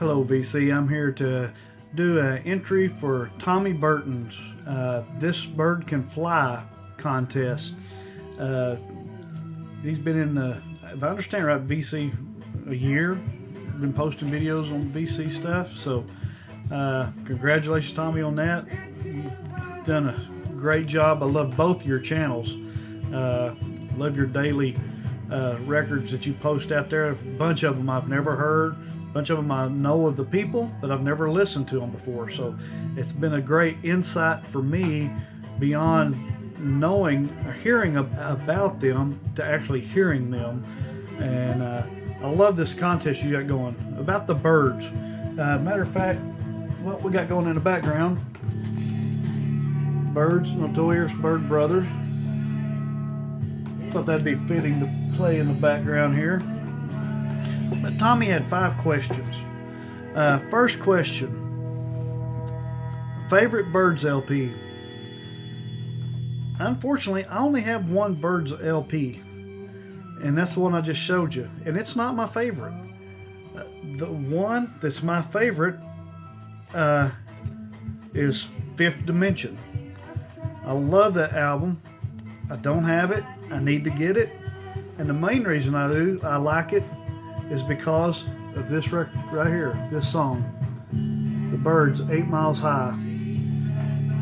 Hello VC, I'm here to do an entry for Tommy Burton's This Bird Can Fly contest. He's been in the, if I understand right, VC a year, been posting videos on VC stuff, so congratulations Tommy on that. You've done a great job. I love both your channels. Love your daily records that you post out there. A bunch of them I've never heard. A bunch of them I know of the people, but I've never listened to them before. So it's been a great insight for me beyond knowing or hearing about them to actually hearing them. And I love this contest you got going about the Byrds. Matter of fact, what we got going in the background, Byrds, notorious Byrd brothers. Thought that'd be fitting to play in the background here. But Tommy had 5 questions. First question: favorite Byrds LP? Unfortunately, I only have one Byrds LP, and that's the one I just showed you, and it's not my favorite. The one that's my favorite is Fifth Dimension. I love that album. I don't have it. I need to get it, and the main reason I like it is because of this record right here, this song, the Byrds, 8 Miles High.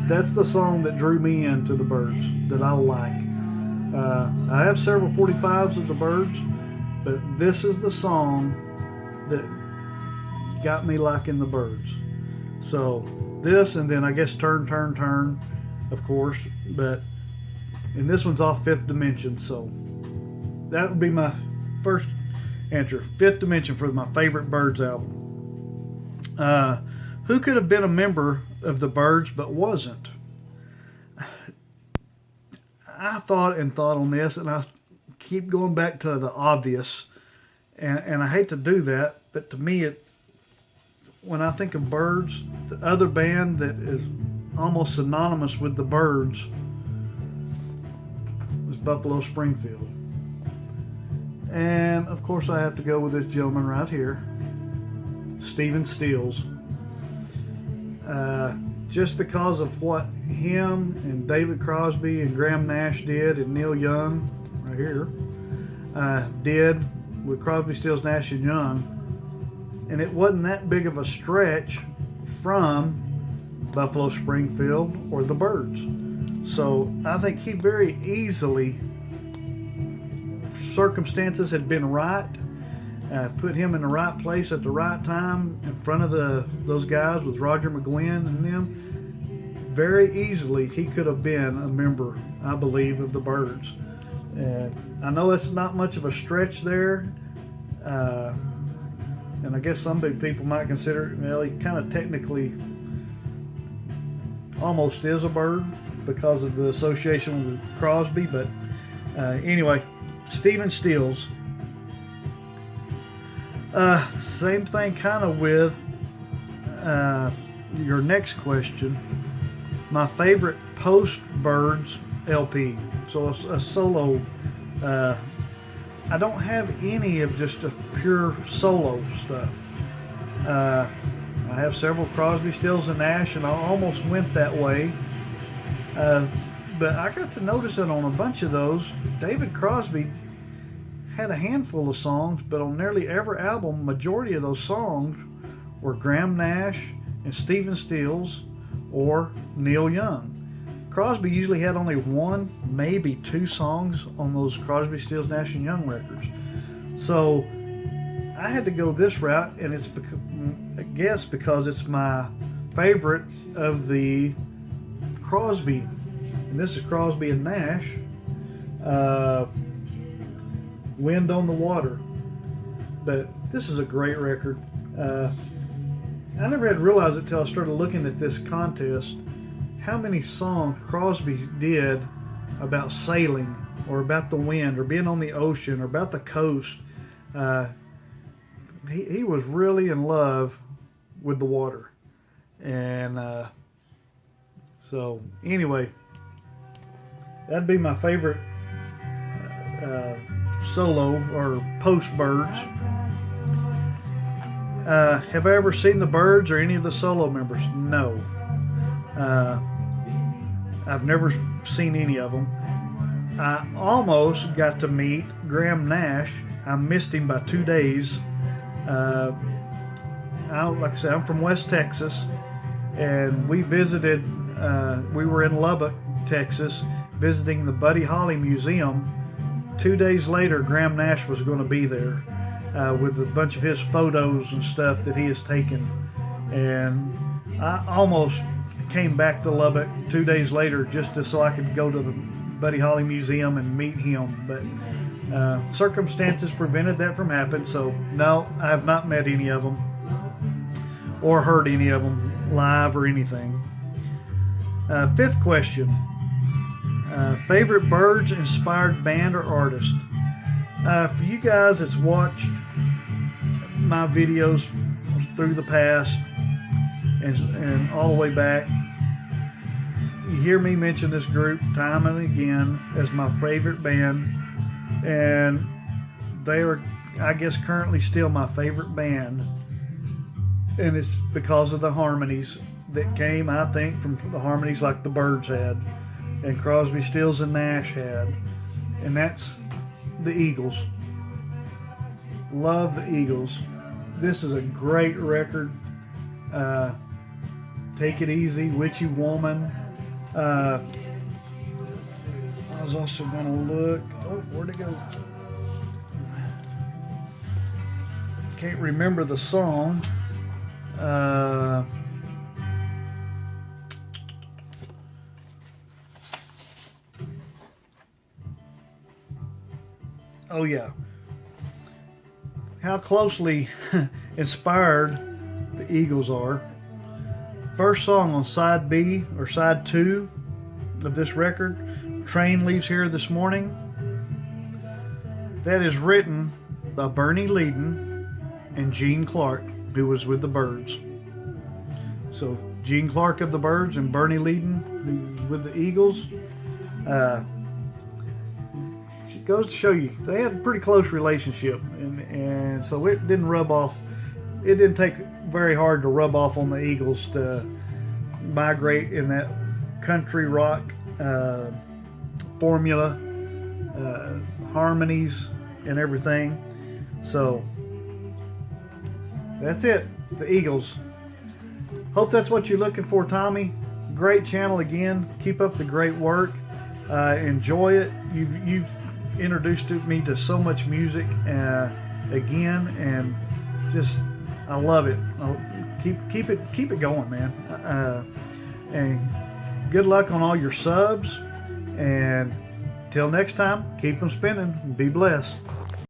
That's the song that drew me into the Byrds that I like. I have several 45s of the Byrds, but this is the song that got me liking the Byrds. So this, and then I guess Turn, Turn, Turn, of course, and this one's off Fifth Dimension, so that would be my first answer. Fifth Dimension for my favorite Byrds album. Who could have been a member of the Byrds but wasn't? I thought on this, and I keep going back to the obvious, and I hate to do that, but to me, when I think of Byrds, the other band that is almost synonymous with the Byrds was Buffalo Springfield. And of course I have to go with this gentleman right here, Stephen Stills. Just because of what him and David Crosby and Graham Nash did, and Neil Young right here did with Crosby, Stills, Nash and Young, and it wasn't that big of a stretch from Buffalo Springfield or the Byrds. So I think he very easily, circumstances had been right, put him in the right place at the right time in front of those guys with Roger McGuinn and them. Very easily he could have been a member, I believe, of the Byrds. And I know that's not much of a stretch there, and I guess some big people might consider, well, he kind of technically almost is a Byrd because of the association with Crosby, but anyway, Stephen Stills. Same thing kind of with your next question. My favorite post-Byrds LP. So a solo. I don't have any of just a pure solo stuff. I have several Crosby, Stills, and Nash, and I almost went that way. But I got to notice that on a bunch of those, David Crosby had a handful of songs, but on nearly every album, majority of those songs were Graham Nash and Stephen Stills or Neil Young. Crosby usually had only 1, maybe 2 songs on those Crosby, Stills, Nash and Young records. So I had to go this route, and it's I guess because it's my favorite of the Crosby, and this is Crosby and Nash. Wind on the Water. But this is a great record. I never had realized it till I started looking at this contest how many songs Crosby did about sailing or about the wind or being on the ocean or about the coast. He was really in love with the water. And so anyway, that'd be my favorite solo or post Byrds. Have I ever seen the Byrds or any of the solo members? No. I've never seen any of them. I almost got to meet Graham Nash. I missed him by 2 days. Like I said, I'm from West Texas, and we visited, we were in Lubbock, Texas, visiting the Buddy Holly Museum. 2 days later, Graham Nash was going to be there with a bunch of his photos and stuff that he has taken. And I almost came back to Lubbock 2 days later just so I could go to the Buddy Holly Museum and meet him. But circumstances prevented that from happening. So, no, I have not met any of them or heard any of them live or anything. Fifth question. Favorite Byrds inspired band or artist? For you guys that's watched my videos through the past and all the way back, you hear me mention this group time and again as my favorite band, and they are, I guess, currently still my favorite band, and it's because of the harmonies that came, I think, from the harmonies like the Byrds had and Crosby, Stills and Nash had, and that's the Eagles. Love the Eagles. This is a great record. Take It Easy, Witchy Woman. I was also going to look. Oh, where'd it go? Can't remember the song. Oh yeah. How closely inspired the Eagles are. First song on side B or side 2 of this record, Train Leaves Here This Morning. That is written by Bernie Leadon and Gene Clark, who was with the Byrds. So Gene Clark of the Byrds and Bernie Leadon, who's with the Eagles. It goes to show you they had a pretty close relationship, and so it didn't rub off. It didn't take very hard to rub off on the Eagles to migrate in that country rock formula, harmonies and everything. So that's it, the Eagles. Hope that's what you're looking for, Tommy. Great channel again. Keep up the great work. Enjoy it. You've introduced me to so much music again, and just I love it. Keep it going, man. And good luck on all your subs. And till next time, keep them spinning. Be blessed.